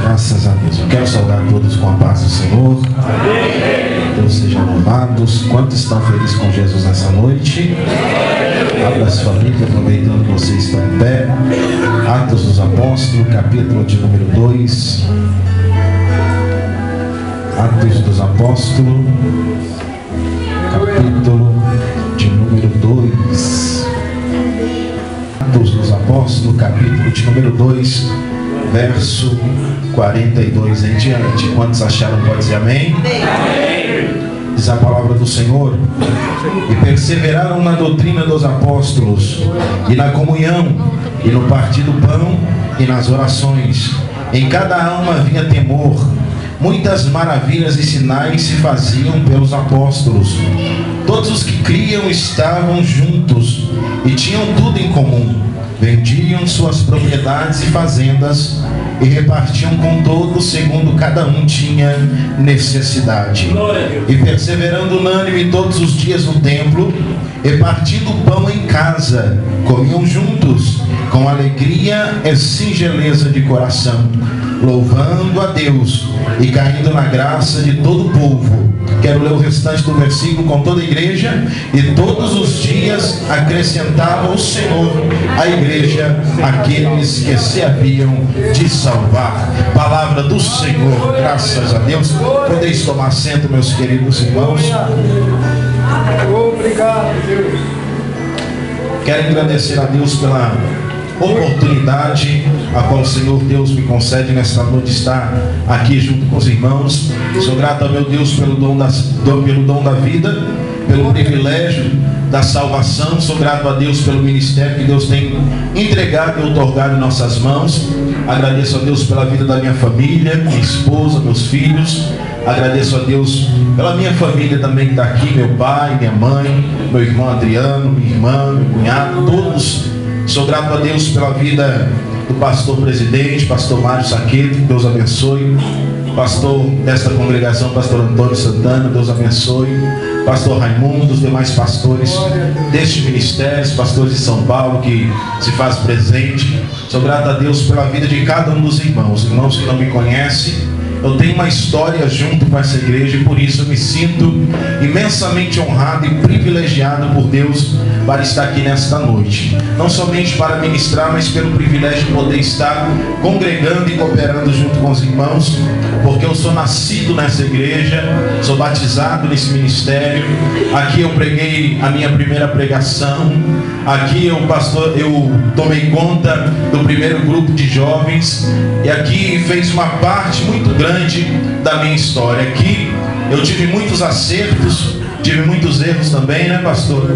Graças a Deus. Eu quero saudar todos com a paz do Senhor. Amém. Deus seja louvado. Quantos estão felizes com Jesus nessa noite? Abra sua Bíblia, aproveitando que vocês estão em pé. Atos dos Apóstolos, capítulo de número 2. Atos dos Apóstolos, capítulo de número 2. Atos dos Apóstolos, capítulo de número 2, verso 42 em diante. Quantos acharam? Pode dizer amém? Amém. Diz a palavra do Senhor: e perseveraram na doutrina dos apóstolos, e na comunhão, e no partir do pão, e nas orações. Em cada alma havia temor. Muitas maravilhas e sinais se faziam pelos apóstolos. Todos os que criam estavam juntos e tinham tudo em comum. Vendiam suas propriedades e fazendas e repartiam com todos segundo cada um tinha necessidade. E perseverando unânime todos os dias no templo, e partindo o pão em casa, comiam juntos com alegria e singeleza de coração, louvando a Deus e caindo na graça de todo o povo. Quero ler o restante do versículo com toda a igreja. E todos os dias acrescentava o Senhor à igreja aqueles que se haviam de salvar. Palavra do Senhor, graças a Deus. Podeis tomar assento, meus queridos irmãos. Obrigado, Deus. Quero agradecer a Deus pela oportunidade a qual o Senhor Deus me concede nesta noite de estar aqui junto com os irmãos. Sou grato ao meu Deus pelo dom da vida, pelo privilégio da salvação. Sou grato a Deus pelo ministério que Deus tem entregado e otorgado em nossas mãos. Agradeço a Deus pela vida da minha família, minha esposa, meus filhos. Agradeço a Deus pela minha família também que está aqui, meu pai, minha mãe, meu irmão Adriano, minha irmã, meu cunhado, todos. Sou grato a Deus pela vida do pastor presidente, pastor Mário Saqueto, que Deus abençoe. Pastor desta congregação, pastor Antônio Santana, Deus abençoe. Pastor Raimundo, os demais pastores deste ministério, pastores de São Paulo que se faz presente. Sou grato a Deus pela vida de cada um dos irmãos que não me conhecem. Eu tenho uma história junto com essa igreja e por isso eu me sinto imensamente honrado e privilegiado por Deus para estar aqui nesta noite. Não somente para ministrar, mas pelo privilégio de poder estar congregando e cooperando junto com os irmãos, porque eu sou nascido nessa igreja, sou batizado nesse ministério. Aqui eu preguei a minha primeira pregação. Aqui eu tomei conta do primeiro grupo de jovens. E aqui fez uma parte muito grande da minha história. Aqui eu tive muitos acertos, tive muitos erros também, né, pastor?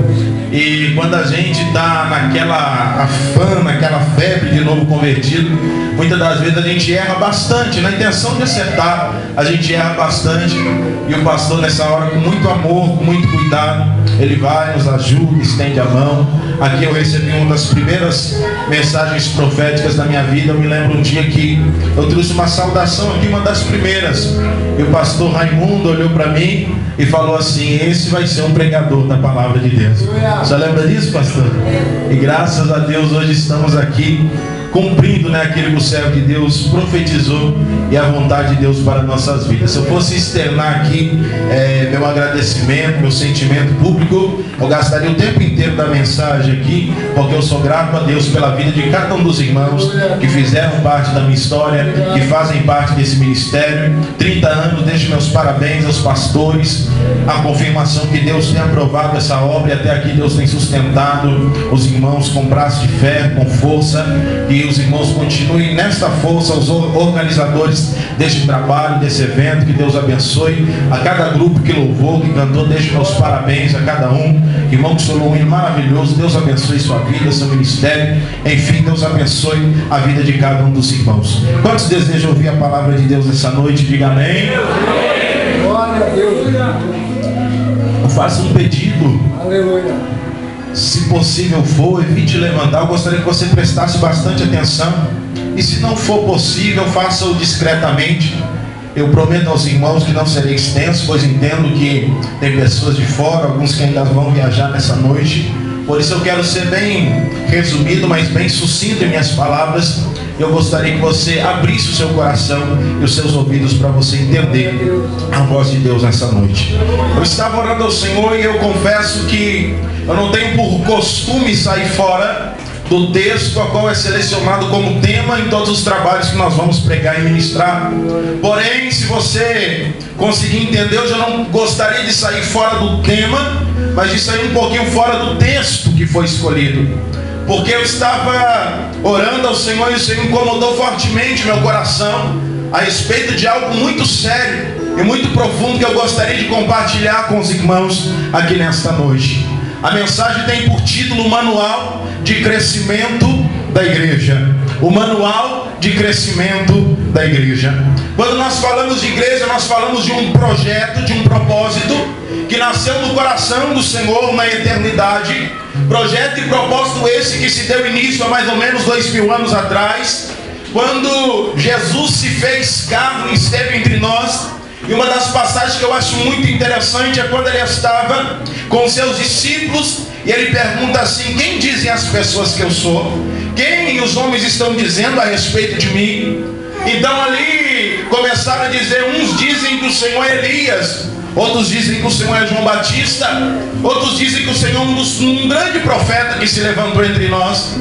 E quando a gente está naquela afã, naquela febre de novo convertido, muitas das vezes a gente erra bastante. Na intenção de acertar, a gente erra bastante. E o pastor, nessa hora, com muito amor, com muito cuidado, ele vai, nos ajuda, estende a mão. Aqui eu recebi uma das primeiras mensagens proféticas da minha vida. Eu me lembro um dia que eu trouxe uma saudação aqui, uma das primeiras. E o pastor Raimundo olhou para mim e falou assim: esse vai ser um pregador da palavra de Deus. Você lembra disso, pastor? E graças a Deus hoje estamos aqui cumprindo, né, aquilo que o servo de Deus profetizou e a vontade de Deus para nossas vidas. Se eu fosse externar aqui meu agradecimento, meu sentimento público, eu gastaria o tempo inteiro da mensagem aqui, porque eu sou grato a Deus pela vida de cada um dos irmãos que fizeram parte da minha história, que fazem parte desse ministério. 30 anos, deixo meus parabéns aos pastores, a confirmação que Deus tem aprovado essa obra e até aqui Deus tem sustentado os irmãos com braço de fé, com força. E os irmãos continuem nesta força, os organizadores deste trabalho, desse evento, que Deus abençoe a cada grupo que louvou, que cantou. Deixo meus parabéns a cada um. Irmão, que solou um hino maravilhoso. Deus abençoe sua vida, seu ministério. Enfim, Deus abençoe a vida de cada um dos irmãos. Quantos desejam ouvir a palavra de Deus essa noite? Diga amém. Glória a Deus. Eu faço um pedido. Aleluia. Se possível for, evite levantar. Eu gostaria que você prestasse bastante atenção. E se não for possível, faça-o discretamente. Eu prometo aos irmãos que não serei extenso, pois entendo que tem pessoas de fora, alguns que ainda vão viajar nessa noite. Por isso eu quero ser bem resumido, mas bem sucinto em minhas palavras, Eu gostaria que você abrisse o seu coração e os seus ouvidos para você entender a voz de Deus nessa noite. Eu estava orando ao Senhor e eu confesso que eu não tenho por costume sair fora do texto a qual é selecionado como tema em todos os trabalhos que nós vamos pregar e ministrar. Porém, se você conseguir entender, eu já não gostaria de sair fora do tema, mas de sair um pouquinho fora do texto que foi escolhido. Porque eu estava orando ao Senhor e o Senhor incomodou fortemente meu coração a respeito de algo muito sério e muito profundo que eu gostaria de compartilhar com os irmãos aqui nesta noite. A mensagem tem por título: Manual de Crescimento da Igreja. O Manual de Crescimento da Igreja. Quando nós falamos de igreja, nós falamos de um projeto, de um propósito que nasceu no coração do Senhor na eternidade. Projeto e propósito esse que se deu início há mais ou menos 2000 anos atrás, quando Jesus se fez carne e esteve entre nós. E uma das passagens que eu acho muito interessante é quando ele estava com seus discípulos e ele pergunta assim: quem dizem as pessoas que eu sou? Quem os homens estão dizendo a respeito de mim? Então ali começaram a dizer: uns dizem que o Senhor é Elias, outros dizem que o Senhor é João Batista, outros dizem que o Senhor é um grande profeta que se levantou entre nós.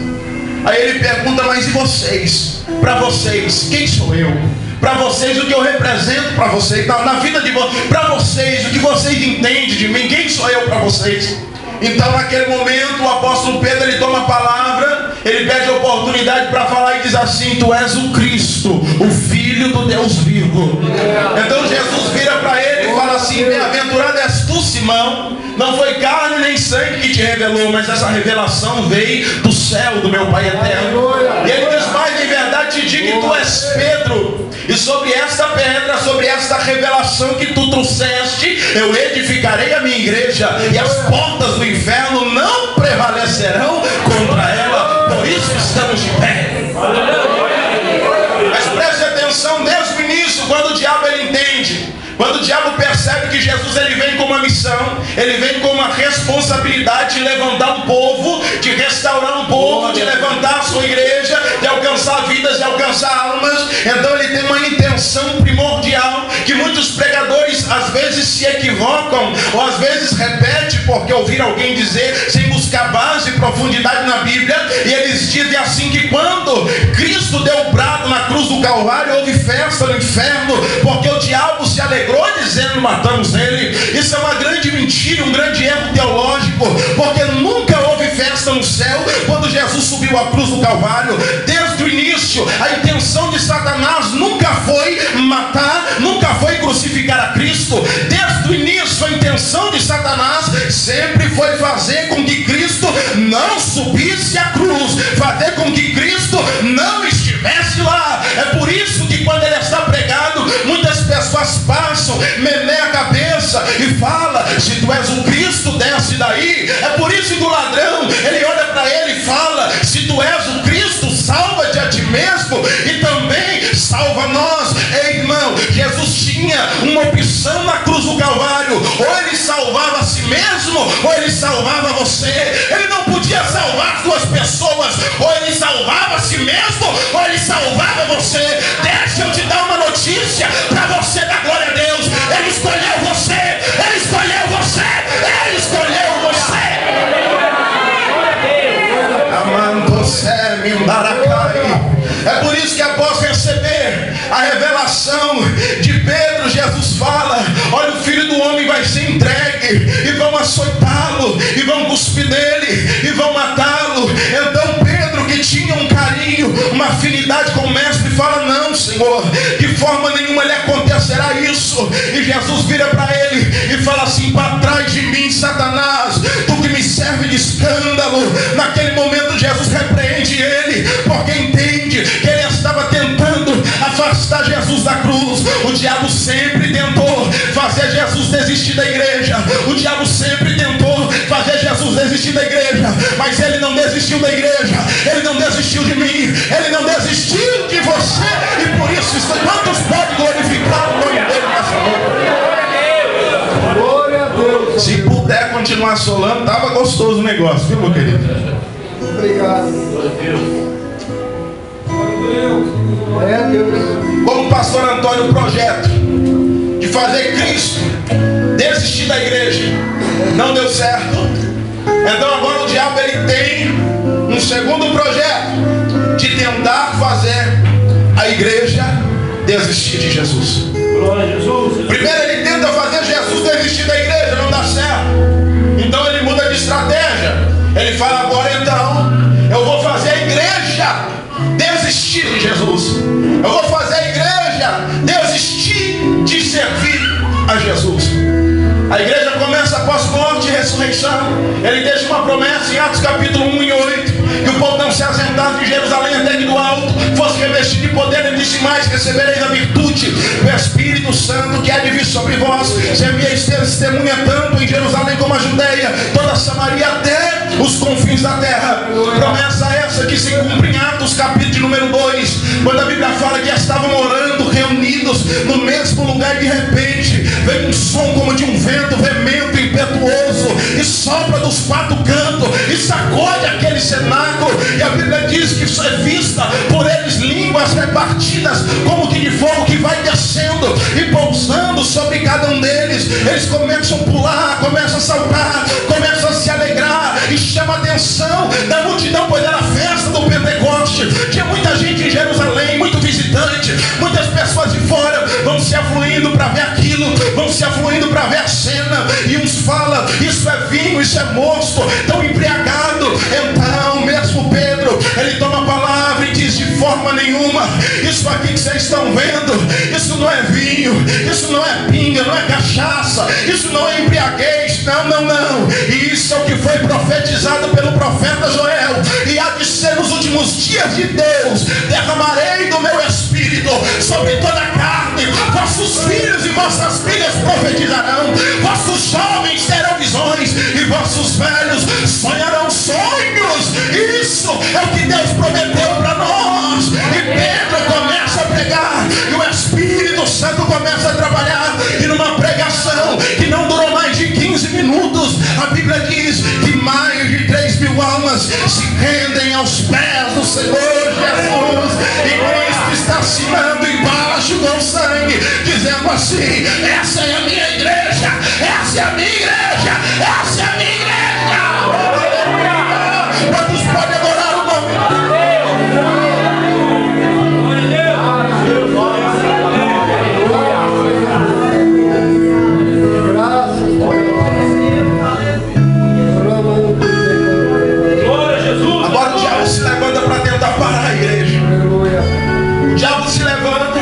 Aí ele pergunta: mas e vocês? Para vocês, quem sou eu? Para vocês, o que eu represento para vocês, na vida de vocês, para vocês, o que vocês entendem de mim, quem sou eu para vocês? Então naquele momento o apóstolo Pedro, ele toma a palavra, ele pede a oportunidade para falar e diz assim: tu és o Cristo, o Filho do Deus vivo. Então Jesus vira para ele e fala assim: bem-aventurado és tu, Simão, não foi carne nem sangue que te revelou, mas essa revelação veio do céu, do meu Pai eterno. E ele diz: mas em verdade te digo que tu és Pedro, e sobre esta pedra, sobre esta revelação que tu trouxeste, eu edificarei a minha igreja, e as portas do inferno não prevalecerão contra ela. Por isso estamos de pé. Mas preste atenção, desde o início, quando o diabo ele entende, quando o diabo percebe que Jesus ele vem com uma missão, ele vem com uma responsabilidade de levantar um povo, de restaurar um povo, de levantar a sua igreja, de alcançar vidas, de alcançar almas. Então ele tem uma intenção primordial que muitos pregadores às vezes se equivocam, ou às vezes repetem porque ouviram alguém dizer sem buscar base e profundidade na Bíblia. E eles dizem assim que quando Cristo deu o brado na cruz do Calvário, houve festa no inferno, porque o diabo se alegrou dizendo: matamos ele. Isso é uma grande mentira, um grande erro teológico, porque nunca houve festa no céu quando Jesus subiu à cruz do Calvário. Desde o início, a intenção de Satanás nunca foi matar, nunca foi crucificar a Cristo. Desde o início, a intenção de Satanás sempre foi fazer com que Cristo não subisse à cruz, fazer com que Cristo não estivesse lá. É por isso que quando ele está pregado, muitas pessoas passam, menem a cabeça e fala: se tu és o Cristo, desce daí. É por isso que o ladrão, ele olha para ele e fala: se tu és o Cristo, salva-te a ti mesmo e também salva nós. Ei, irmão, Jesus tinha uma opção na cruz do Calvário: ou ele salvava a si mesmo, ou ele salvava você. Ele não podia salvar duas pessoas: ou ele salvava a si mesmo, ou ele salvava você. Deixa eu te dar uma notícia para você dar glória a Deus: ele escolheu você, ele escolheu você, ele escolheu você. É por isso que após receber a revelação de Pedro, Jesus fala: olha, o Filho do Homem vai ser entregue, e vão açoitá-lo, e vão cuspir nele, e vão matá-lo. Então Pedro, que tinha um carinho, uma afinidade com o mestre, fala: não, Senhor, de forma nenhuma lhe acontecerá isso. E Jesus vira para ele e fala assim: para trás de mim, Satanás, tu que me serve de escândalo. Naquele momento Jesus repreende ele, porque entende que ele estava tentando afastar Jesus da cruz. O diabo sempre tentou fazer Jesus desistir da igreja, o diabo sempre tentou fazer Jesus desistir da igreja, mas ele não desistiu da igreja, ele não desistiu de mim, ele não desistiu de você. E por isso, quantos podem glorificar o nome dele nessa noite? Glória a Deus. Se puder continuar solando, estava gostoso o negócio, viu, meu querido? Obrigado. É Deus. Como o pastor Antônio, o projeto de fazer Cristo desistir da igreja não deu certo. Então agora o diabo ele tem um segundo projeto de tentar fazer a igreja desistir de Jesus. Glória a Jesus. Primeiro ele tenta fazer Jesus desistir da igreja, não dá certo. Então ele muda de estratégia. Ele fala: agora então eu vou fazer a igreja desistir de Jesus. Eu vou fazer a igreja desistir de servir a Jesus. A igreja começa após morte e ressurreição. Ele deixa uma promessa em Atos capítulo 1 e 8: que o povo não se assentasse de Jerusalém até que do alto fosse revestido de poder. Ele disse mais: recebereis a virtude do Espírito Santo que há de vir sobre vós. Semeis testemunha tanto em Jerusalém como a Judeia, toda a Samaria até os confins da terra. Promessa essa que se cumpre em Atos capítulo de número 2, quando a Bíblia fala que estavam orando reunidos no mesmo lugar, e de repente vem um som como de um vento veemente, impetuoso, e sopra dos quatro cantos e sacode aquele cenáculo. E a Bíblia diz que é vista por eles línguas repartidas como que de fogo, que vai descendo e pousando sobre cada um deles. Eles começam a pular, começam a saltar, começam a se alegrar, e chama a atenção da multidão, pois era a festa do Pentecoste. Tinha muita gente em Jerusalém, muito visitante, muitas pessoas de fora vão se afluindo para ver aquilo, vão se afluindo para ver a cena. E uns falam: isso é vinho, isso é mosto, tão embriagado. Então mesmo Pedro, ele toma a palavra e diz: de forma nenhuma, isso aqui que vocês estão vendo, isso não é vinho, isso não é pinga, não é cachaça, isso não é embriaguez, não, não, não. E isso é o que foi profetizado pelo profeta Joel: e há de ser nos últimos dias de Deus, derramarei do meu espírito sobre toda a carne. Vossos filhos e vossas filhas profetizarão, vossos jovens terão visões e vossos velhos sonharão sonhos. Isso é o que Deus prometeu para nós. E Pedro começa a pregar, e o Espírito Santo começa a trabalhar, e numa pregação que não durou mais de 15 minutos, a Bíblia diz que mais de 3.000 almas se rendem aos pés do Senhor Jesus, e Cristo está assinando embaixo com sangue, dizendo assim: essa é a minha igreja, essa é a minha igreja, essa é a minha igreja. Quantos podem adorar o nome de Deus? Agora o diabo se levanta para tentar parar a igreja. O diabo se levanta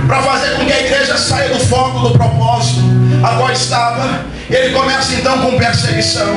para fazer com que a igreja saia do foco, do propósito a qual estava. Ele começa então com perseguição.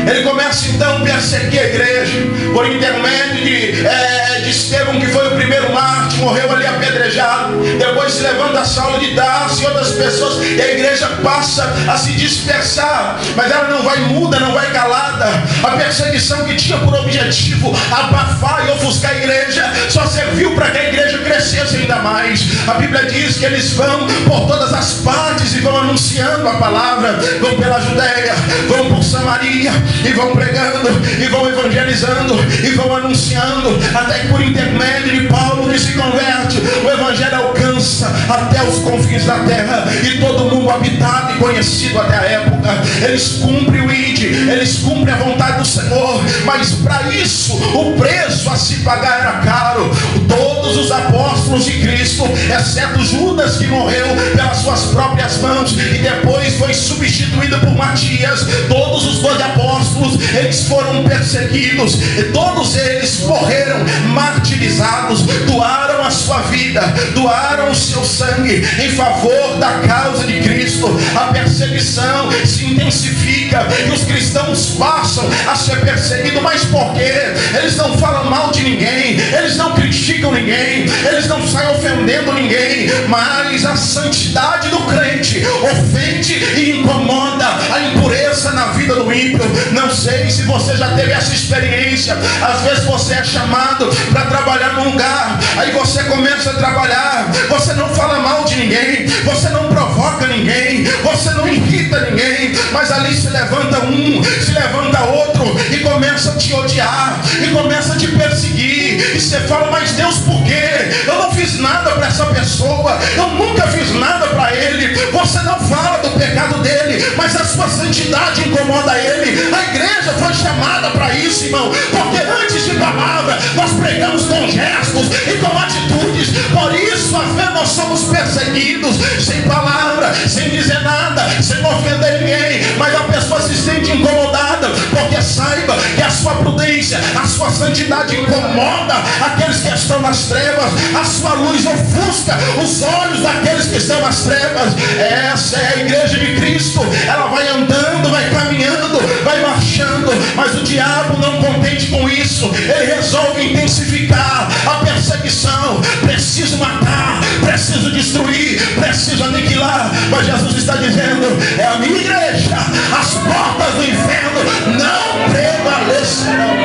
Ele começa então a perseguir a igreja por intermédio de Estevão, que foi o primeiro mártir, morreu ali apedrejado. Depois se levanta Saulo de Tarso e outras pessoas, e a igreja passa a se dispersar, mas ela não vai muda, não vai calada. A perseguição que tinha por objetivo abafar e ofuscar a igreja só serviu para que a igreja crescesse ainda mais. A Bíblia diz que eles vão por todas as partes e vão anunciando a palavra, vão pela Judeia, vão por Samaria, e vão pregando, e vão evangelizando, e vão anunciando, até que por intermédio de Paulo, que se converte, o evangelho alcança até os confins da terra, e todo mundo habitado e conhecido até a época. Eles cumprem o ID, eles cumprem a vontade do Senhor, mas para isso o preço a se pagar era caro. Todos os apóstolos de Cristo, exceto Judas, que morreu pelas suas próprias mãos e depois foi substituído por Matias, todos os 12 apóstolos, eles foram perseguidos, e todos eles morreram martirizados, doaram a sua vida, doaram o seu sangue em favor da causa de Cristo. A perseguição se intensifica e os cristãos passam a ser perseguidos. Mas por quê? Eles não falam mal de ninguém, eles não criticam ninguém, eles não saem ofendendo ninguém, mas a santidade do crente ofende e incomoda a impureza na vida do ímpio. Não sei se você já teve essa experiência. Às vezes você é chamado para trabalhar num lugar, aí você começa a trabalhar, você não fala mal de ninguém, você não provoca ninguém, você não irrita ninguém, mas ali se levanta um, se levanta outro e começa começa a te odiar e começa a te perseguir. E você fala: mas Deus, por quê? Eu não fiz nada para essa pessoa, eu nunca fiz nada para ele. Você não fala do pecado dele, mas a sua santidade incomoda ele. A igreja foi chamada para isso, irmão, porque antes de palavra nós pregamos com gestos e com atitudes. Por isso às vezes nós somos perseguidos sem palavra, sem dizer nada, sem ofender ninguém, mas a pessoa se sente incomodada, porque saiba que a sua prudência, a sua santidade incomoda aqueles que estão nas trevas. A sua luz ofusca os olhos daqueles que estão nas trevas. Essa é a igreja de Cristo. Ela vai andando, vai caminhando, vai marchando, mas o diabo, não contente com isso, ele resolve intensificar a perseguição. Preciso matar, preciso destruir, preciso aniquilar. Mas Jesus está dizendo: é a minha igreja, as portas do inferno não prevalecerão.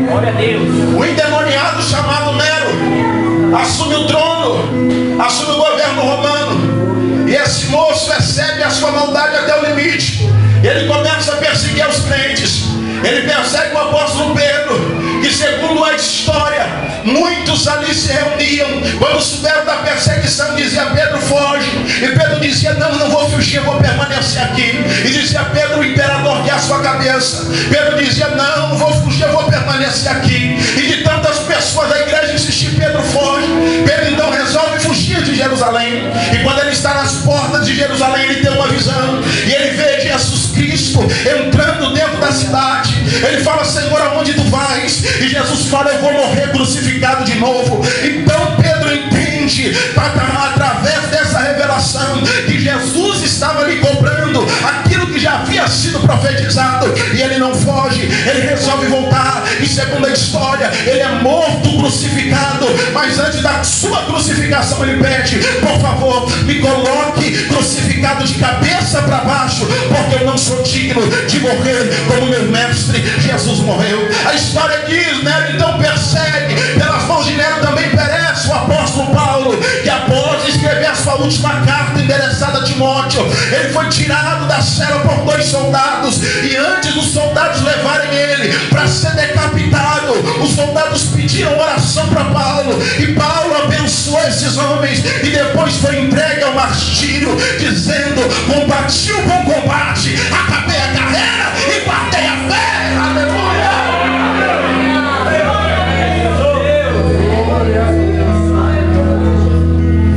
Glória a Deus. O endemoniado chamado Nero assume o trono, assume o governo romano, e esse moço excede a sua maldade até o limite. Ele começa a perseguir os crentes. Ele persegue o apóstolo Pedro, que segundo a história, muitos ali se reuniam. Quando souberam da perseguição, dizia: Pedro, foge. E Pedro dizia: não vou fugir, eu vou permanecer aqui. E dizia Pedro: o imperador quer a sua cabeça. Pedro dizia: não vou fugir, eu vou permanecer aqui. E de tantas pessoas da igreja insistir, Pedro foge. Pedro então resolve fugir de Jerusalém. E quando ele está nas portas de Jerusalém, ele tem uma visão, e ele vê Jesus Cristo entrando dentro da cidade. Ele fala: Senhor, aonde tu vais? E Jesus fala: eu vou morrer crucificado de novo. Então Pedro entende, através dessa revelação, que Jesus estava lhe cobrando aquilo que já havia sido profetizado. E ele não foge, ele resolve voltar. E segundo a história, ele é morto, crucificado. Mas antes da sua crucificação, ele pede: por favor, me coloque crucificado de cabeça para baixo, porque eu não sou digno de morrer como meu mestre Jesus morreu. A história diz: Nero então persegue, pelas mãos de Nero também perece o apóstolo Paulo, que após escrever a sua última carta endereçada a Timóteo, ele foi tirado da cela por 2 soldados. E antes dos soldados levarem ele para ser decapitado, os soldados pediram oração para Paulo, e Paulo abençoou esses homens, e depois foi entregue ao martírio, dizendo: combati o bom combate, acabei a carreira e guardei a fé. Aleluia!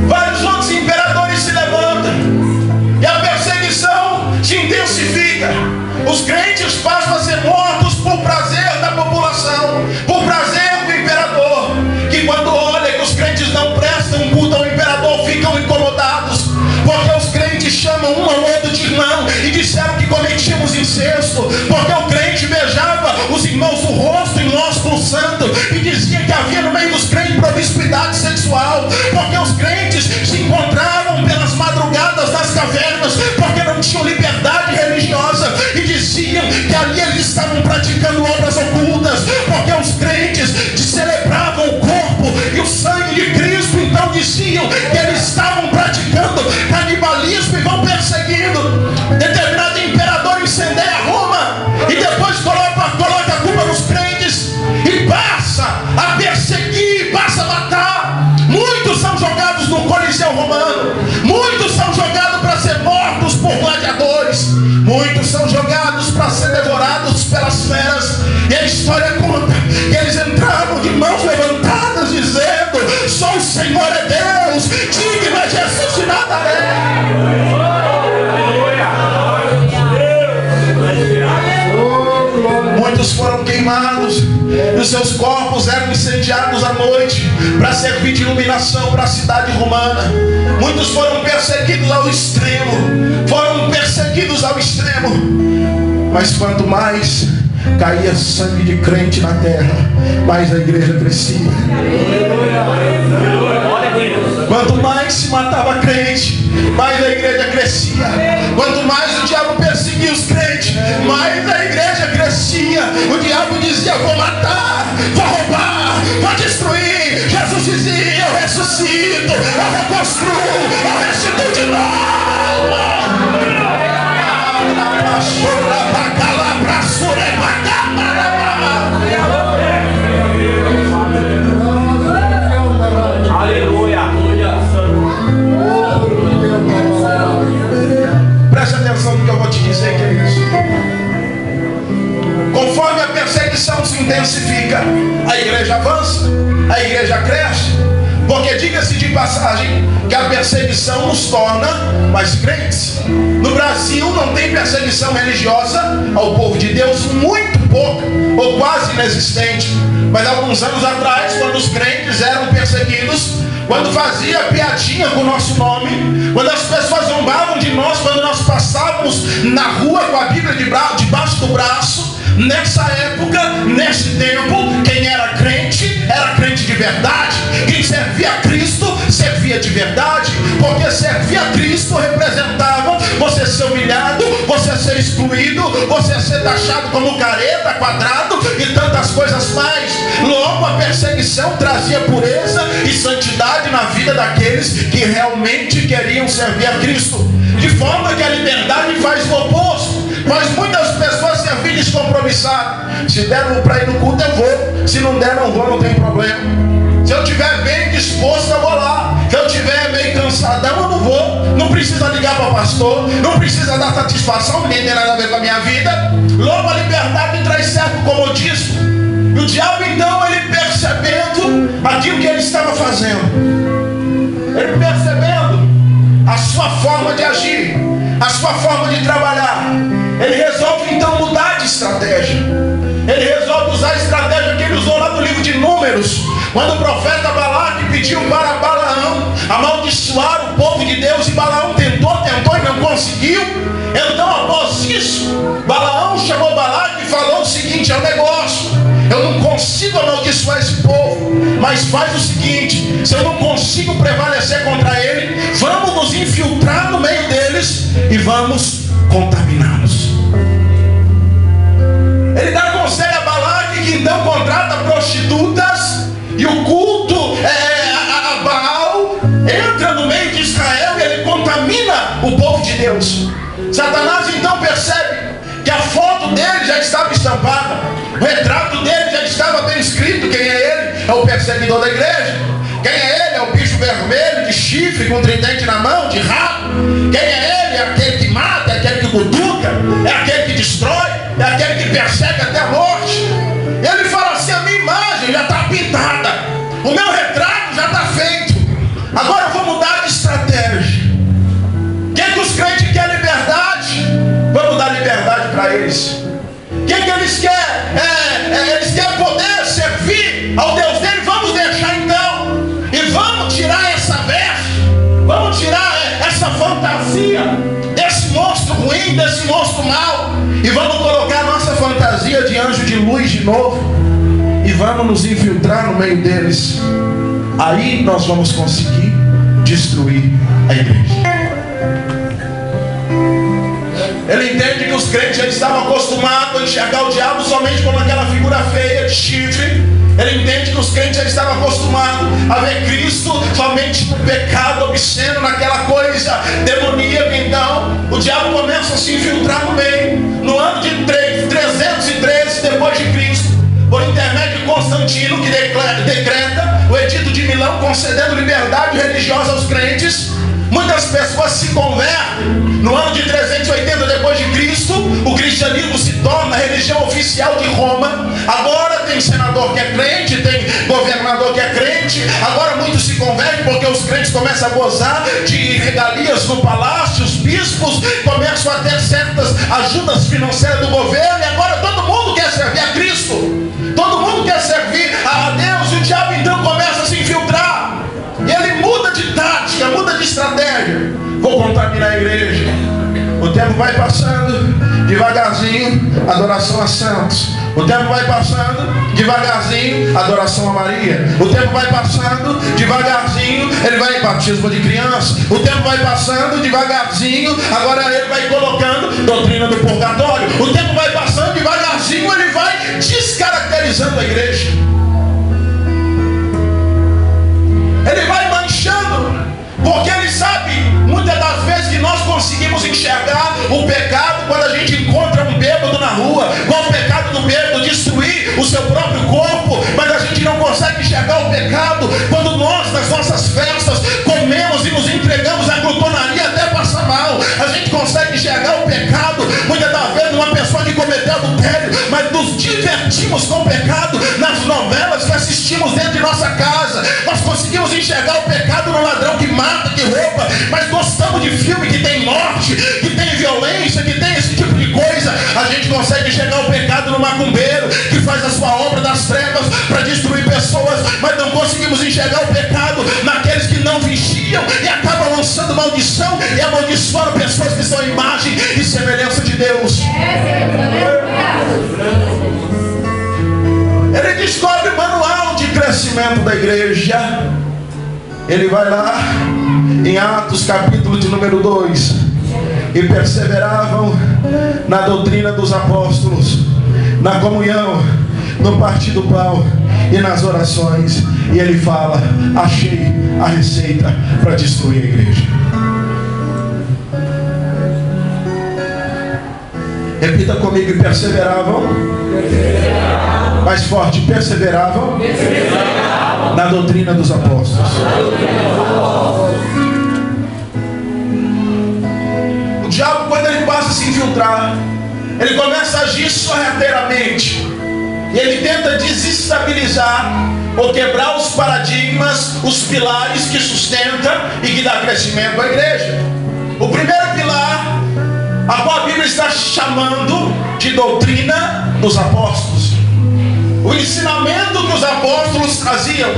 Vários outros imperadores se levantam, e a perseguição se intensifica. Os crentes passam a ser mortos por prazer da população, por prazer do imperador, que quando olha que os crentes não prestam culto ao imperador, ficam incomodados, porque os crentes chamam um ao outro de irmão, e disseram que cometíamos incesto, porque o crente beijava os irmãos no rosto em ósculo santo, e dizia que havia no meio dos crentes promiscuidade sexual, porque os crentes se encontravam pelas madrugadas nas cavernas, porque não tinham liberdade religiosa, e diziam que ali eles estavam praticando obras ocultas, porque os crentes celebravam o corpo e o sangue de Cristo. Então diziam que eles estavam praticando canibalismo e vão perseguindo. Determinado imperador incendeia Roma, e depois coloca a culpa nos crentes, e passa a perseguir, passa a matar. Muitos são jogados no Coliseu Romano, muitos são jogados para ser mortos por gladiadores, muitos são jogados para ser devorados pelas feras. E a história conta que eles entraram de mãos levantadas, dizendo: só o Senhor é Deus, digno é Jesus de Nazaré. Muitos foram queimados, e os seus corpos eram incendiados à noite para servir de iluminação para a cidade romana. Muitos foram perseguidos ao extremo, mas quanto mais caía sangue de crente na terra, mais a igreja crescia. Quanto mais se matava crente, mais a igreja crescia. Quanto mais o diabo perseguia os crentes, mais a igreja crescia. O diabo dizia: vou matar, vou roubar, vou destruir. Jesus dizia: eu ressuscito, eu reconstruo, eu restituo de novo. a igreja cresce. Porque diga-se de passagem que a perseguição nos torna mais crentes. No Brasil não tem perseguição religiosa ao povo de Deus, muito pouco ou quase inexistente. Mas alguns anos atrás, quando os crentes eram perseguidos, quando fazia piadinha com o nosso nome, quando as pessoas zombavam de nós, quando nós passávamos na rua com a Bíblia debaixo do braço, nessa época, nesse tempo, quem era crente de verdade. Quem servia a Cristo, servia de verdade. Porque servir a Cristo representava você ser humilhado, você ser excluído, você ser taxado como careta, quadrado e tantas coisas mais. Logo, a perseguição trazia pureza e santidade na vida daqueles que realmente queriam servir a Cristo. De forma que a liberdade faz o oposto. Mas muitas pessoas servir descompromissado. Se der para ir no culto, eu vou. Se não der, não vou, não tem problema. Se eu estiver bem disposto, eu vou lá. Se eu estiver meio cansadão, eu não vou. Não precisa ligar para o pastor. Não precisa dar satisfação. Ninguém tem nada a ver com a minha vida. Logo, a liberdade traz certo comodismo. E o diabo, então, ele percebendo aquilo que ele estava fazendo, ele percebendo a sua forma de agir, a sua forma de trabalhar, ele resolve então mudar de estratégia. Ele resolve usar a estratégia que ele usou lá no livro de Números, quando o profeta Balaque pediu para Balaão amaldiçoar o povo de Deus, e Balaão tentou e não conseguiu. Então, após isso, Balaão chamou Balaque e falou o seguinte: é um negócio, eu não consigo amaldiçoar esse povo, mas faz o seguinte: se eu não consigo prevalecer contra ele, vamos nos infiltrar no meio deles e vamos contaminá-los. Ele dá conselho a Balaque, que então contrata prostitutas, e o culto a Baal entra no meio de Israel e ele contamina o povo de Deus. Satanás então percebe que a foto dele já estava estampada, o retrato dele já estava bem escrito. Quem é ele? É o perseguidor da igreja. Quem é ele? É o bicho vermelho de chifre com tridente na mão, de rabo. Quem é ele? É aquele que mata, é aquele que cutuca, é aquele que destrói, é aquele que persegue até a morte. Ele fala assim: a minha imagem já está pintada, o meu retrato já está feito, agora eu vou mudar de estratégia. Quem que os crentes querem? Liberdade. Vamos dar liberdade para eles. Quem que eles querem? Eles querem poder servir ao Deus dele. Vamos deixar então, e vamos tirar essa veste, vamos tirar essa fantasia desse monstro ruim, desse monstro mau, e vamos colocar a nossa fantasia de anjo de luz de novo, e vamos nos infiltrar no meio deles. Aí nós vamos conseguir destruir a igreja. Ele entende que os crentes já estavam acostumados a enxergar o diabo somente como aquela figura feia de chifre. Ele entende que os crentes já estavam acostumados a ver Cristo somente no pecado obsceno, naquela coisa demoníaca. Então o diabo começa a se infiltrar no meio. No ano de 313 depois de Cristo, por intermédio de Constantino, que decreta o edito de Milão, concedendo liberdade religiosa aos crentes, muitas pessoas se convertem. No ano de 380 depois de Cristo, o cristianismo se torna a religião oficial de Roma. Agora tem senador que é crente, tem governador que é crente. Agora muitos se convertem porque os crentes começam a gozar de regalias no palácio. Os bispos começam a ter certas ajudas financeiras do governo, e agora todo mundo quer servir a Cristo, todo mundo quer servir a Deus. E o diabo então começa a se infiltrar, e ele muda de tática, muda de estratégia. Vou contaminar a igreja. O tempo vai passando, devagarzinho, adoração a santos. O tempo vai passando, devagarzinho, adoração a Maria. O tempo vai passando, devagarzinho, ele vai batismo de criança. O tempo vai passando, devagarzinho, agora ele vai colocando doutrina do purgatório. O tempo vai passando, devagarzinho, ele vai descaracterizando a igreja. Ele vai manchando, porque ele sabe muitas das vezes que nós conseguimos enxergar o pecado quando a gente encontra um bêbado na rua. Qual o pecado do bêbado? Destruir o seu próprio corpo. Mas a gente não consegue enxergar o pecado quando nós, nas nossas festas, comemos e nos entregamos à glutonaria até passar mal. A gente consegue enxergar o pecado muitas das vezes numa pessoa que cometeu adultério, mas nos divertimos com o pecado nas novelas que assistimos dentro de nossa casa. Nós conseguimos enxergar o pecado no ladrão que mata, que rouba, mas gostamos de filme que tem morte, que tem violência, que tem esse tipo de coisa. A gente consegue enxergar o pecado no macumbeiro que faz a sua obra das trevas para destruir pessoas, mas não conseguimos enxergar o pecado naqueles que não vigiam e acabam lançando maldição e amaldiçoando pessoas que são imagem e semelhança de Deus. Ele descobre o manual de crescimento da igreja. Ele vai lá em Atos capítulo de número 2: e perseveravam na doutrina dos apóstolos, na comunhão, no partir do pão e nas orações. E ele fala: achei a receita para destruir a igreja. Repita comigo: e perseveravam. Mais forte: perseveravam na doutrina dos apóstolos. O diabo, quando ele passa a se infiltrar, ele começa a agir sorrateiramente, e ele tenta desestabilizar ou quebrar os paradigmas, os pilares que sustentam e que dá crescimento à igreja. O primeiro pilar, a qual a Bíblia está chamando de doutrina dos apóstolos. O ensinamento que os apóstolos traziam,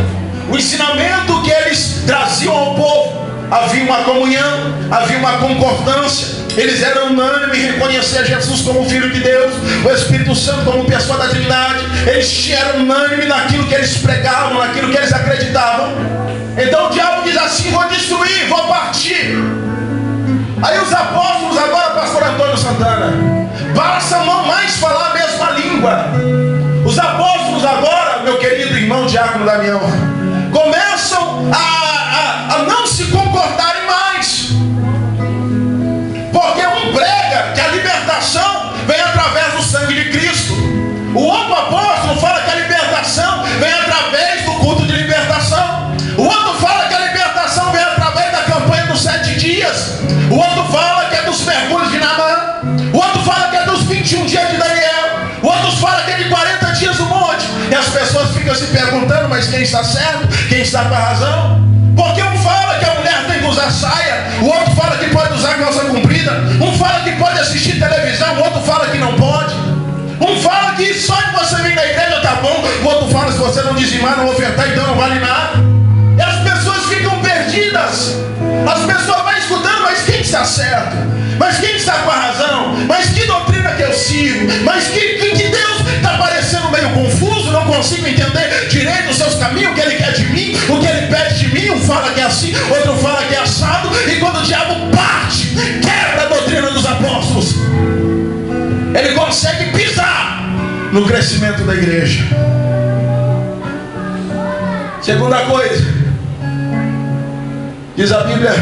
o ensinamento que eles traziam ao povo. Havia uma comunhão, havia uma concordância. Eles eram unânimes em reconhecer Jesus como Filho de Deus, o Espírito Santo como pessoa da Trindade. Eles eram unânimes naquilo que eles pregavam, naquilo que eles acreditavam. Então o diabo diz assim: vou destruir, vou partir. Aí os apóstolos, agora pastor Antônio Santana, passam a não mais falar a mesma língua. Os apóstolos agora, meu querido irmão Diácono Damião, começam a não se concordarem mais. Porque um prega que a libertação vem através do sangue de Cristo. O outro apóstolo fala que a libertação vem através do culto de libertação. O outro fala que a libertação vem através da campanha dos 7 dias. O outro fala que é dos mergulhos de Naamã. O outro fala que é dos 21 dias de Daniel. O outro fala que é de 40 dias do monte. E as pessoas ficam se perguntando: mas quem está certo? Quem está com a razão? Porque um fala que a mulher tem que usar saia, o outro fala que pode usar calça comprida, um fala que pode assistir televisão, o outro fala que não pode. Um fala que só de você vir na igreja tá bom, o outro fala que se você não dizimar, não ofertar, então não vale nada. E as pessoas ficam perdidas. As pessoas vão escutando: mas quem está certo? Mas quem está com a razão? Mas que doutrina que eu sigo? Mas que Deus está parecendo meio confuso, não consigo entender direito os seus caminhos, o que Ele quer de mim, o que Ele pede de mim. Um fala que é assim, outro fala que é assado. E quando o diabo parte, quebra a doutrina dos apóstolos, ele consegue pisar no crescimento da igreja. Segunda coisa, diz a Bíblia,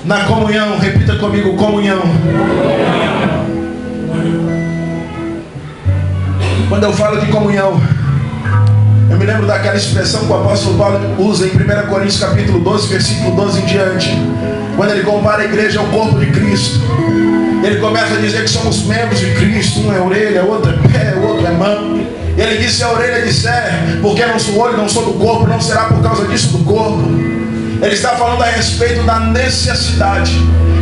na comunhão. Repita comigo: comunhão. Quando eu falo de comunhão, eu me lembro daquela expressão que o apóstolo Paulo usa em 1 Coríntios capítulo 12, versículo 12 em diante, quando ele compara a igreja ao corpo de Cristo. Ele começa a dizer que somos membros de Cristo. Um é orelha, outro é pé, o outro é mão. Ele disse: se a orelha disser, porque não sou olho, não sou do corpo, não será por causa disso do corpo. Ele está falando a respeito da necessidade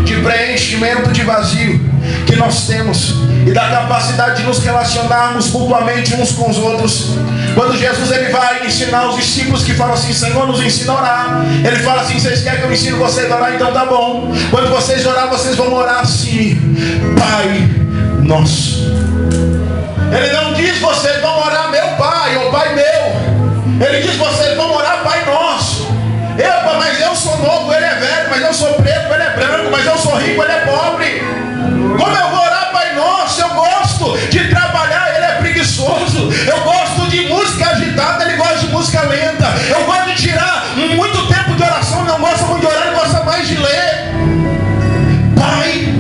de preenchimento de vazio que nós temos e da capacidade de nos relacionarmos mutuamente uns com os outros. Quando Jesus ele vai ensinar os discípulos que falam assim: Senhor, nos ensina a orar. Ele fala assim: vocês querem que eu ensine vocês a orar? Então tá bom. Quando vocês orar, vocês vão orar assim: Pai Nosso. Ele não diz: vocês vão orar meu Pai ou Pai meu. Ele diz: vocês vão orar Pai Nosso. Epa, mas eu sou novo, ele é velho. Mas eu sou preto, ele é branco. Mas eu sou rico, ele é pobre. Como eu vou orar Pai Nosso? Eu gosto de trabalhar, ele é preguiçoso. Eu gosto de música agitada, ele gosta de música lenta. Eu gosto de tirar muito tempo de oração, não gosta muito de orar, ele gosta mais de ler. Pai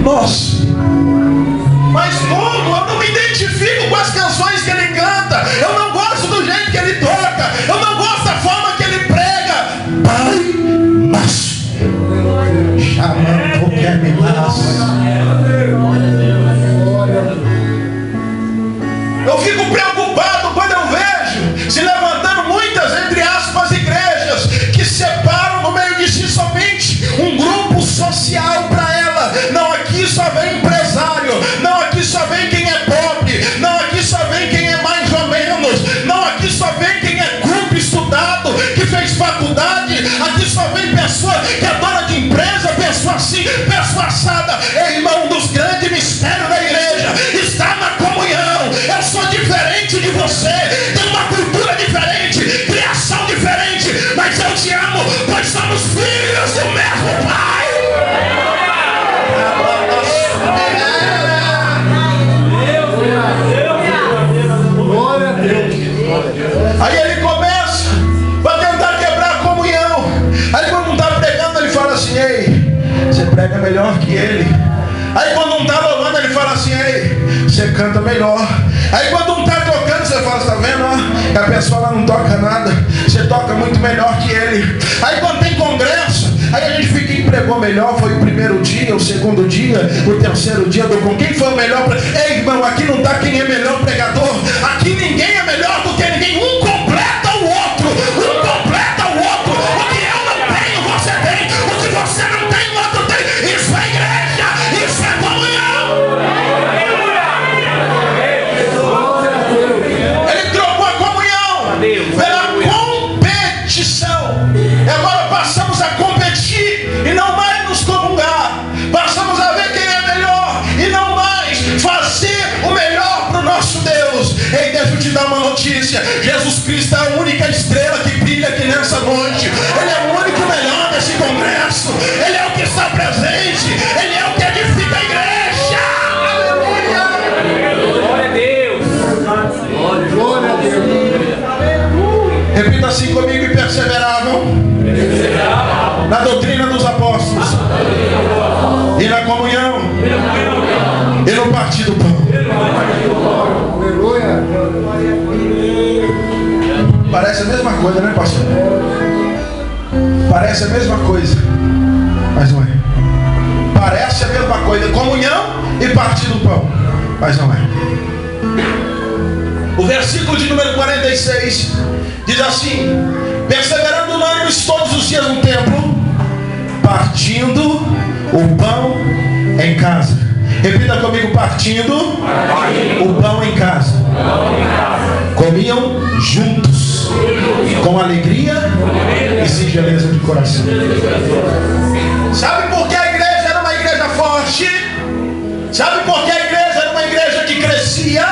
Nosso. Mas como? Eu não me identifico com as canções que ele canta. Eu não gosto do jeito que ele toca. Eu não gosto da forma que ele prega. Pai Nosso. Chamando que é faculdade, aqui só vem pessoa que é dona de empresa, pessoa assim, pessoa assada. Irmão, um dos grandes mistérios da igreja está na comunhão. Eu sou diferente de você, tenho uma cultura diferente, criação diferente, mas eu te amo, pois somos filhos do mesmo Pai. Glória a Deus. Aí ele começa para tentar quebrar a comunhão. Aí quando não está pregando, ele fala assim: ei, você prega melhor que ele. Aí quando não está louvando, ele fala assim: ei, você canta melhor. Aí quando não está tocando, você fala: está vendo? Ó, que a pessoa lá não toca nada, você toca muito melhor que ele. Aí quando tem congresso, aí a gente fica: quem pregou melhor foi o primeiro dia, o segundo dia, o terceiro dia do com. Quem foi o melhor? Ei, irmão, aqui não está quem é melhor pregador. Aqui ninguém é melhor do que ninguém. Um completa o outro. Um completa o outro. O que eu não tenho, você tem. O que você não tem, o outro tem. Isso é igreja. Isso é comunhão. Ele trocou a comunhão pela competição. E agora passamos a competir e não mais nos comungar. Passamos a ver quem é melhor e não mais fazer o melhor para o nosso Deus. Ei, deixa eu te dar uma notícia: Jesus Cristo é a única estrela que brilha aqui nessa noite. Ele é o único melhor desse congresso. Ele é o que está presente. Ele é o que edifica a igreja. Aleluia. Glória a Deus. Glória a Deus. Repita assim comigo: e perseveravam na doutrina dos apóstolos, e na comunhão, e no partir do pão. Aleluia. Parece a mesma coisa, né, pastor? Parece a mesma coisa, mas não é. Parece a mesma coisa: comunhão e partir do pão, mas não é. O versículo de número 46 diz assim: perseverando unânimes todos os dias no templo, partindo o pão em casa. Repita comigo: partindo o pão em casa. Comiam juntos, com alegria e singeleza de coração. Sabe por que a igreja era uma igreja forte? Sabe por que a igreja era uma igreja que crescia?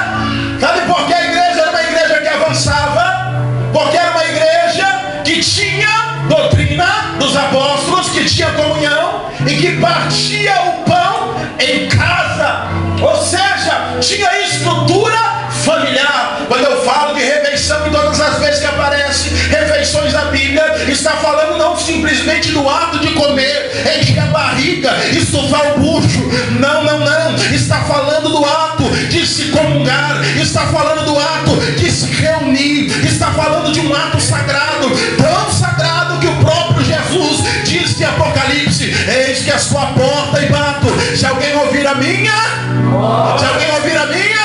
Sabe por que a igreja era uma igreja que avançava? Porque era uma igreja que tinha doutrina dos apóstolos, que tinha comunhão e que partia o pão em casa. Ou seja, tinha estrutura familiar. Quando eu falo de refeição, em todas as vezes que aparece refeições na Bíblia, está falando não simplesmente do ato de comer, encher a barriga, estufar o bucho. Não, não, não. Está falando do ato de se comungar, está falando do ato de se reunir, está falando de um ato sagrado, tão sagrado que o próprio Jesus disse em Apocalipse: eis que a sua porta e bato, se alguém ouvir a minha, se alguém ouvir a minha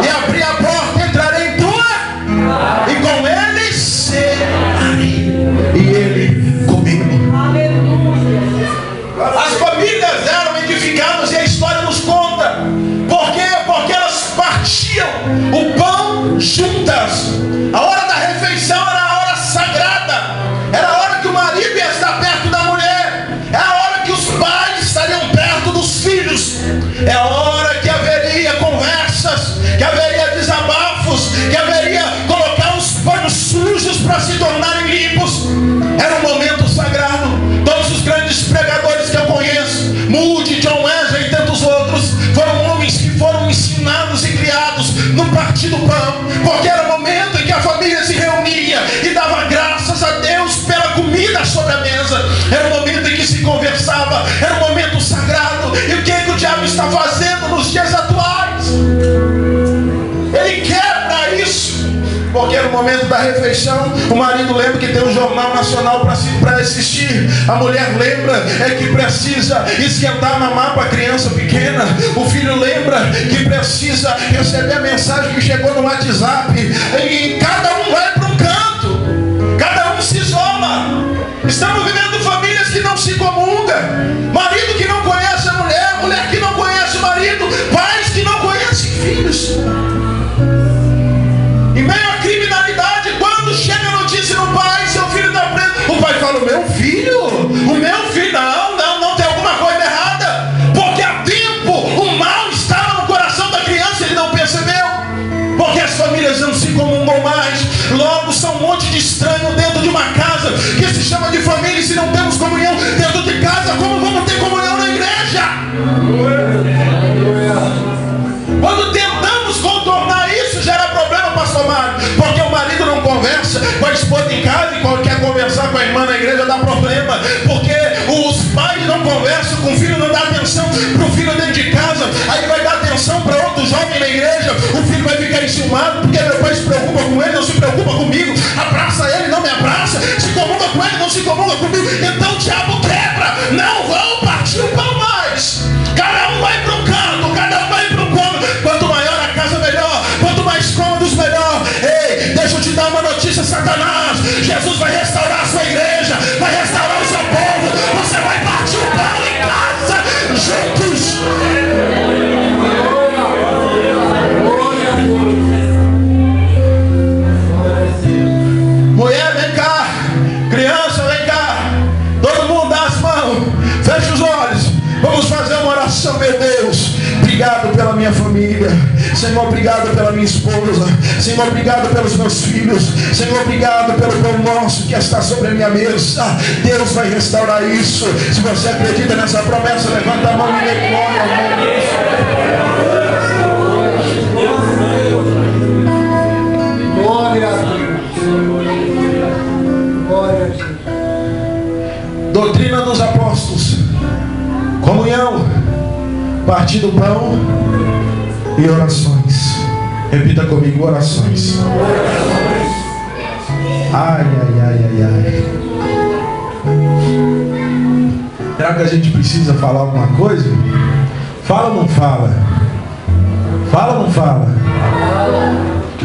e abrir a porta, entrarei em tua e com ele cearei e ele comigo. As famílias eram edificadas e a história nos conta. Por quê? Porque elas partiam o pão juntas. A hora da refeição era a hora sagrada. Era a hora que o marido ia estar perto da mulher. É a hora que os pais estariam perto dos filhos. É a hora que haveria conversas, que haveria desabafos, que haveria colocar os panos sujos para se tornarem limpos. Era um momento sagrado. Todos os grandes pregadores que eu conheço, Moody, John Wesley e tantos outros, foram homens que foram ensinados e criados no partir do pão, porque era o momento em que a família se reunia e dava graças a Deus pela comida sobre a mesa. Era o momento em que se conversava, era um momento sagrado. E o que é que o diabo está fazendo nos dias atuais? Ele quebra isso. Porque no momento da refeição, o marido lembra que tem um jornal nacional para assistir. A mulher lembra que precisa esquentar mamar para a criança pequena. O filho lembra que precisa receber a mensagem que chegou no WhatsApp. E cada um vai para um canto, cada um se isola. Estamos vivendo famílias que não se comungam, marido que não conhece a mulher, mulher que não conhece o marido, pais que não conhecem filhos. Em meio à criminalidade, quando chega a notícia no pai, seu filho está preso Quando tentamos contornar isso, gera problema, pastor Mário, porque o marido não conversa com a esposa em casa e quando quer conversar com a irmã na igreja dá problema, porque os pais não conversam com o filho, não dá atenção para o filho dentro de casa, aí vai dar atenção para outro jovem na igreja, o filho vai ficar enciumado porque meu pai se preocupa com ele, não se preocupa comigo, abraça ele, não me abraça, se comunga com ele, não se comunga comigo, então o diabo quebra, não vão partir o pão mais, cada um vai para um canto, cada um vai para um cômodo, quanto maior a casa melhor, quanto mais cômodos melhor. Ei, deixa eu te dar uma notícia, Satanás, Jesus vai restaurar a sua igreja, vai restaurar o seu povo, você vai partir o pão em casa, juntos. Mulher, vem cá, criança, vem cá, todo mundo dá as mãos, fecha os olhos, vamos fazer uma oração, meu Deus. Obrigado pela minha família, Senhor, obrigado pela minha esposa, Senhor, obrigado pelos meus filhos, Senhor, obrigado pelo pão nosso que está sobre a minha mesa. Deus vai restaurar isso. Se você acredita nessa promessa, levanta a mão e dê glória a Deus. Glória a Deus. Glória a Deus. Doutrina dos apóstolos, comunhão, partir do pão e orações. Repita comigo, orações. Ai, ai, ai, ai, ai. Será que a gente precisa falar alguma coisa? Fala ou não fala? Fala ou não fala?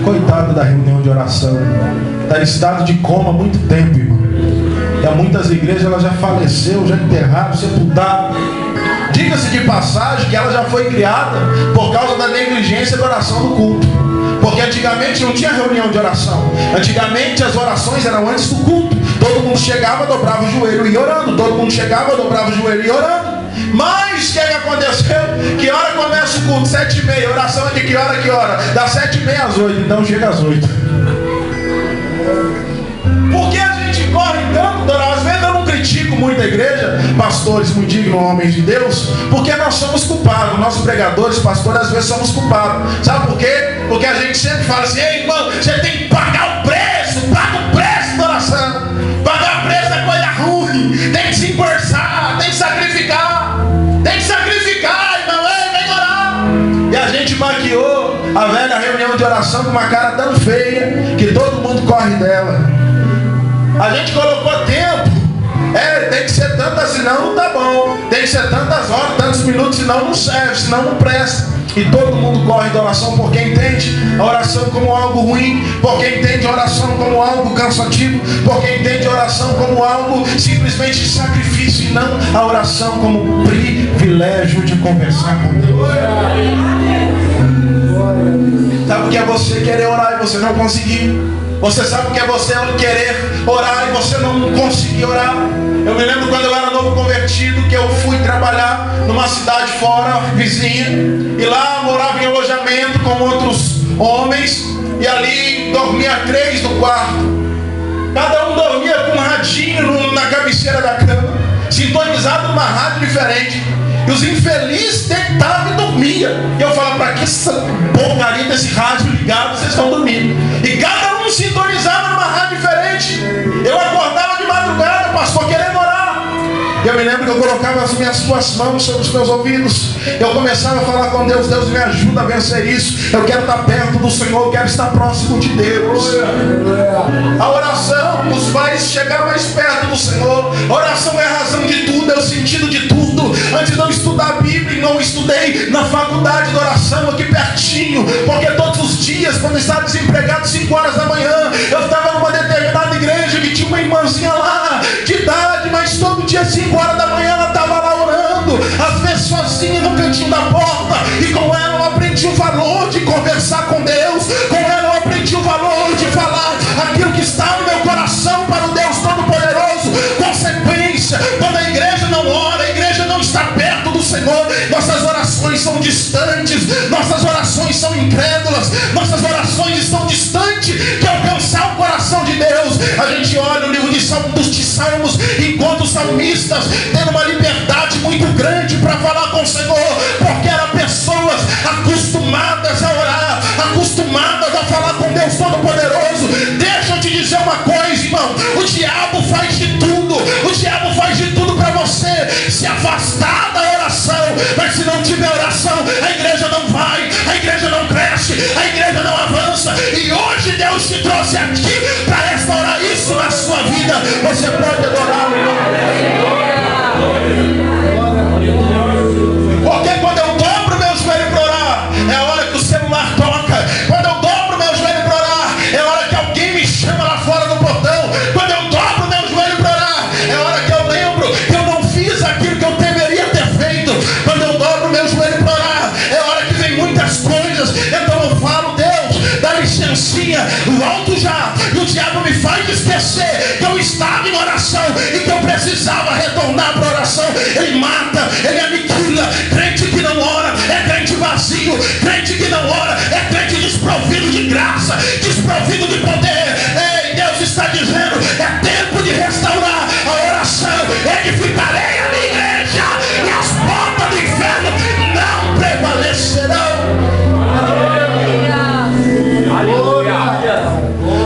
Coitado da reunião de oração. Está em estado de coma há muito tempo, irmão. E há muitas igrejas ela já faleceu, já enterraram, sepultaram. Diga-se de passagem que ela já foi criada por causa da negligência da oração do culto. Porque antigamente não tinha reunião de oração. Antigamente as orações eram antes do culto. Todo mundo chegava, dobrava o joelho e ia orando. Todo mundo chegava, dobrava o joelho e ia orando. Mas o que aconteceu? Que hora começa o culto? 7h30. Oração é de que hora? Que hora? Das 7h30 às 8. Então chega às 8. Por que a gente corre tanto? Às vezes eu não critico muito a igreja, pastores muito dignos, homens de Deus, porque nós somos culpados. Nós pregadores, pastores, às vezes somos culpados. Sabe por quê? Porque a gente sempre fala assim: ei, irmão, você tem que pagar o preço, paga o preço da oração. Pagar o preço é coisa ruim, tem que se esforçar, tem que sacrificar, irmão, ei, vem orar. E a gente maquiou a velha reunião de oração com uma cara tão feia que todo mundo corre dela. A gente colocou tempo. Tem que ser tantas, senão não tá bom. Tem que ser tantas horas, tantos minutos, senão não serve, senão não presta. E todo mundo corre da oração porque entende a oração como algo ruim, porque entende a oração como algo cansativo, porque entende a oração como algo simplesmente de sacrifício e não a oração como privilégio de conversar com Deus. Sabe o que é você querer orar e você não conseguir? Você sabe o que é você querer orar e você não conseguir orar? Eu me lembro quando eu era novo convertido, que eu fui trabalhar numa cidade fora, vizinha, e lá morava em alojamento com outros homens, e ali dormia 3 no quarto. Cada um dormia com um radinho na cabeceira da cama, sintonizado numa rádio diferente. E os infelizes deitavam e dormiam. E eu falava: para que essa porcaria desse rádio ligado, vocês estão dormindo? E cada um sintonizava numa rádio diferente. Eu acordava de madrugada, pastor, querendo orar. Eu me lembro que eu colocava as minhas duas mãos sobre os meus ouvidos. Eu começava a falar com Deus: Deus, me ajuda a vencer isso. Eu quero estar perto do Senhor, eu quero estar próximo de Deus. A oração nos faz chegar mais perto do Senhor. A oração é a razão de tudo, é o sentido de tudo. Antes de eu estudar a Bíblia, não estudei na faculdade de oração aqui pertinho, porque todos os dias, quando eu estava desempregado, 5 horas da manhã, eu estava numa determinada igreja que tinha uma irmãzinha lá, de idade, mas todo dia 5 horas da manhã ela estava lá orando, às vezes sozinha no cantinho da porta, e com ela eu aprendi o valor de conversar com Deus, com ela eu aprendi o valor de falar aquilo que está no meu coração para o Deus Todo-Poderoso. Consequência, quando a igreja não ora, a igreja não está perto do Senhor, nossas orações são distantes, nossas orações são incrédulas, nossas orações estão distantes de alcançar o coração de Deus. A gente olha no livro dos Salmos, encontra os salmistas tendo uma liberdade muito grande para falar com o Senhor, porque eram pessoas acostumadas a orar, acostumadas a falar com Deus Todo-Poderoso. Deixa eu te dizer uma coisa, irmão, o diabo faz de tudo, para você se afastar da oração, mas se não tiver oração, a igreja não vai, a igreja não cresce, a igreja não avança. E hoje Deus te trouxe aqui para restaurar isso na sua vida. Você pode adorar o nome. Porque quando eu dobro meu joelho para orar, é a hora que o celular toca. Quando eu dobro meu joelho para orar, é a hora que alguém me chama lá fora do portão. Quando eu dobro meu joelho para orar, é a hora que eu lembro que eu não fiz aquilo que eu deveria ter feito. Quando eu dobro meu joelho para orar, é a hora que vem muitas coisas. Então eu falo: Deus, dá licencinha, volto já. E o diabo me faz esquecer que eu estava em oração e que eu precisava retornar para a oração. Ele mata, ele aniquila. Crente que não ora é crente vazio. Crente que não ora é crente desprovido de graça, desprovido de poder. Ei, Deus está dizendo: é tempo de restaurar a oração. Edificarei a minha igreja e as portas do inferno não prevalecerão.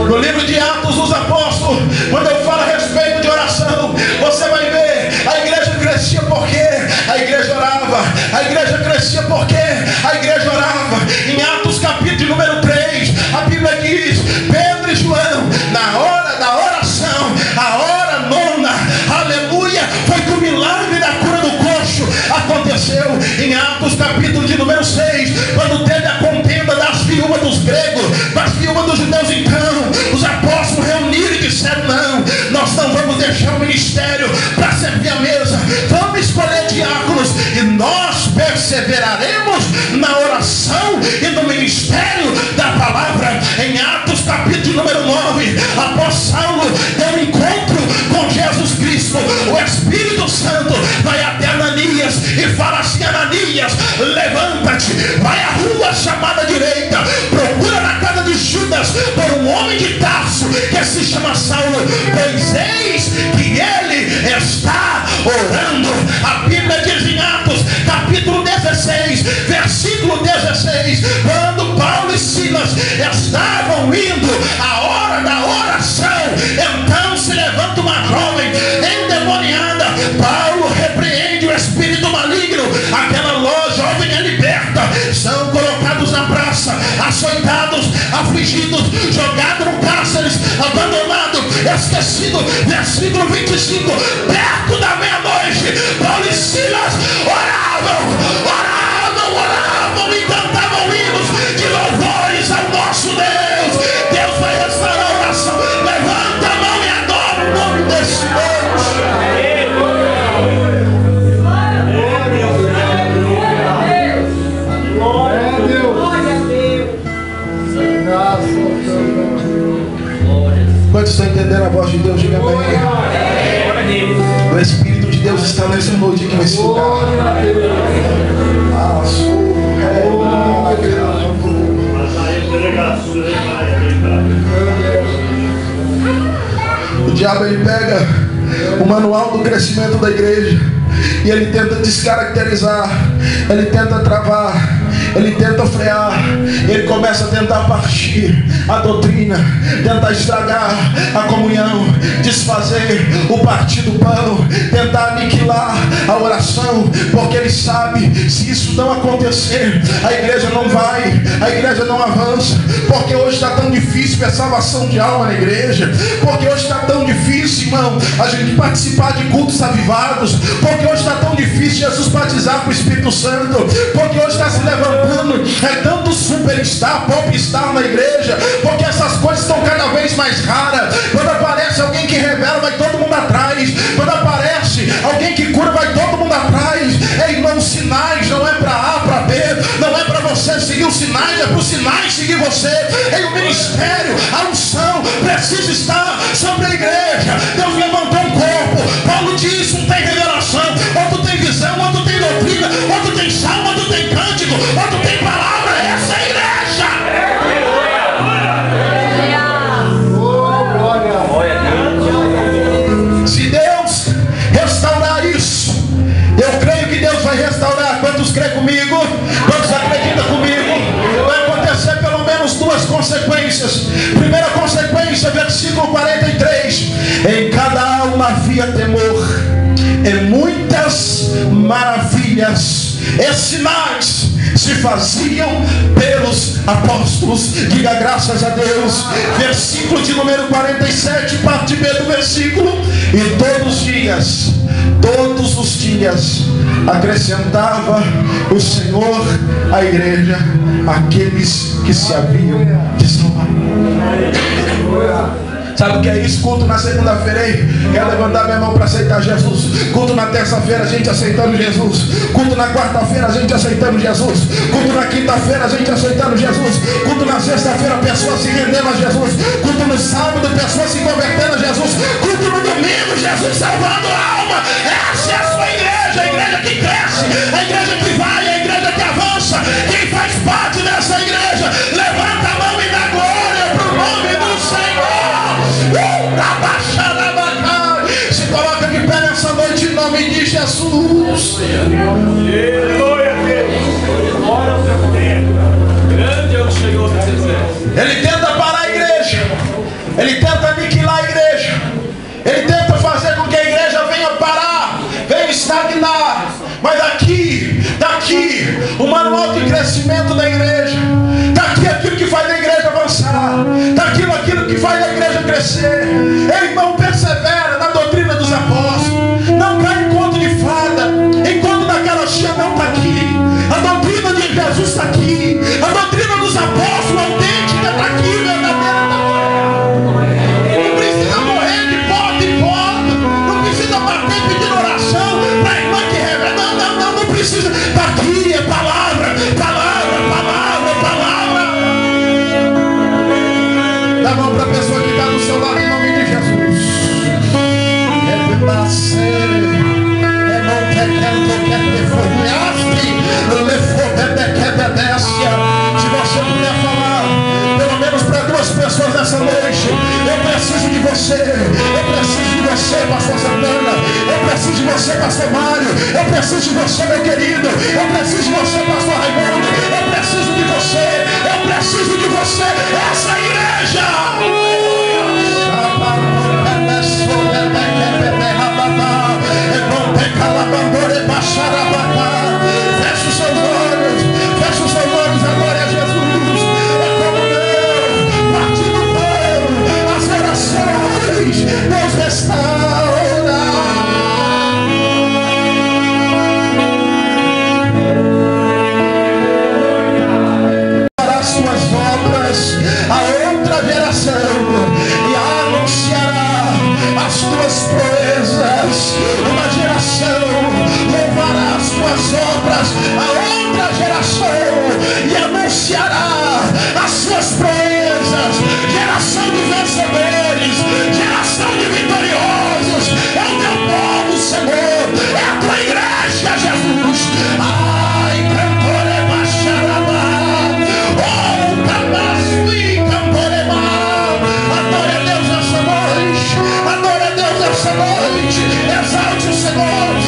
No livro de Atos dos Apóstolos, quando eu falo a respeito de oração, você vai ver, a igreja crescia porque a igreja orava. A igreja crescia porque a igreja orava. Em Atos capítulo número 3, a Bíblia diz: Pedro e João, na hora da oração, a hora nona, aleluia, foi que o milagre da cura do coxo aconteceu. Em Atos capítulo de número 6, quando teve a contenda das viúvas dos gregos, das viúvas dos judeus, então os apóstolos reuniram e disseram: não, nós não vamos deixar o ministério para servir a mesa, vamos escolher diáconos e nós perseveraremos na oração e no ministério da palavra. Em Atos capítulo número 9, após Saulo ter um encontro com Jesus Cristo, o Espírito Santo vai até Ananias e fala assim: Ananias, levanta-te, vai à rua chamada direita, procura na casa de Judas por um homem de Tarso que se chama Saulo, pois eis que ele está orando. A Bíblia diz em Atos capítulo 16, versículo 16, quando Paulo e Silas estavam indo à hora da oração, então se levanta uma jovem endemoniada. Paulo repreende o espírito maligno, aquela jovem é liberta, são colocados na praça, açoitados, afligidos, jogados no cárceres, abandonado, esquecido. Versículo 25, perto da meia-noite, Paulo e Silas oravam e cantavam hinos de louvores ao nosso Deus. Deus vai restaurar a oração. Levanta a mão e adora o nome desse Deus. Quantos estão entendendo a voz de Deus? Diga amém. O Espírito de Deus está nessa noite aqui nesse lugar. O diabo, ele pega o manual do crescimento da igreja e ele tenta descaracterizar, ele tenta travar, ele tenta frear, ele começa a tentar partir a doutrina, tentar estragar a comunhão, desfazer o partir do pão, tentar aniquilar a oração, porque ele sabe, se isso não acontecer, a igreja não vai, a igreja não avança. Porque hoje está tão difícil a salvação de alma na igreja, porque hoje está tão difícil, irmão, a gente participar de cultos avivados, porque hoje está tão difícil Jesus batizar com o Espírito Santo, porque hoje está se levantando tanto superstar, popstar na igreja, porque essas coisas estão cada vez mais raras. Quando aparece alguém que revela, vai todo mundo atrás. Quando aparece alguém que cura, vai todo mundo atrás. Ei, irmão, sinais não é para A, para B, não é para você seguir os sinais, é para os sinais seguir você. Ei, o ministério, a unção precisa estar sobre a igreja. Deus levantou um corpo. Paulo diz: um tem revelação, outro tem visão, outro tem doutrina, outro tem salmo, outro tem cântico, outro tem palavra. Essa é a igreja. havia temor, e muitas maravilhas e sinais se faziam pelos apóstolos. Diga graças a Deus. Versículo de número 47, parte B do versículo. E todos os dias acrescentava o Senhor à igreja aqueles que se haviam de salvar. Sabe o que é isso? Culto na segunda-feira, hein? Quero levantar minha mão para aceitar Jesus. Culto na terça-feira, a gente aceitando Jesus. Culto na quarta-feira, a gente aceitando Jesus. Culto na quinta-feira, a gente aceitando Jesus. Culto na sexta-feira, pessoas se rendendo a Jesus. Culto no sábado, pessoas se convertendo a Jesus. Culto no domingo, Jesus salvando a alma. Essa é a sua igreja, a igreja que cresce, a igreja que vai, a igreja que avança. Quem faz parte dessa igreja, levanta a mão e dá glória para o nome do Senhor. Se coloca de pé nessa noite em nome de Jesus. Grande é o Senhor dos Exércitos. Ele tenta parar a igreja, ele tenta aniquilar a igreja, ele tenta fazer com que a igreja venha parar, venha estagnar. Mas daqui o manual de crescimento da igreja, daqui aquilo que faz a igreja avançar, daquilo que faz a igreja crescer. Ei, irmão, persevera na doutrina dos apóstolos, não cai em conto de fada. Enquanto da carochinha não está aqui, a doutrina de Jesus está aqui, a doutrina dos apóstolos autêntica está aqui, verdadeira. Não precisa morrer de porta em porta, não precisa bater pedindo oração para a irmã que revela. Não precisa. Está aqui, é palavra. Dá a mão para a pessoa que está do seu lado em nome de Jesus. Se você puder falar pelo menos para 2 pessoas nessa noite: eu preciso de você, pastor Santana, eu preciso de você, pastor Mário, eu preciso de você, meu querido, eu preciso de você, pastor Raimundo, eu preciso de você, essa igreja. Feche os seus olhos agora, é Jesus. É como partindo do pão, as gerações, Deus restaura. Para as suas obras a outra geração, e anunciará as tuas proezas. Uma geração louvará as tuas obras a outra geração, e anunciará as suas proezas. Geração de vencedores, geração de vitoriosos. É o teu povo, Senhor, é a tua igreja, Jesus. Ai, cantorema xarabá, oh, camasui, cantorema. Adore a Deus essa noite, adore a Deus essa noite. Exalte o Senhor.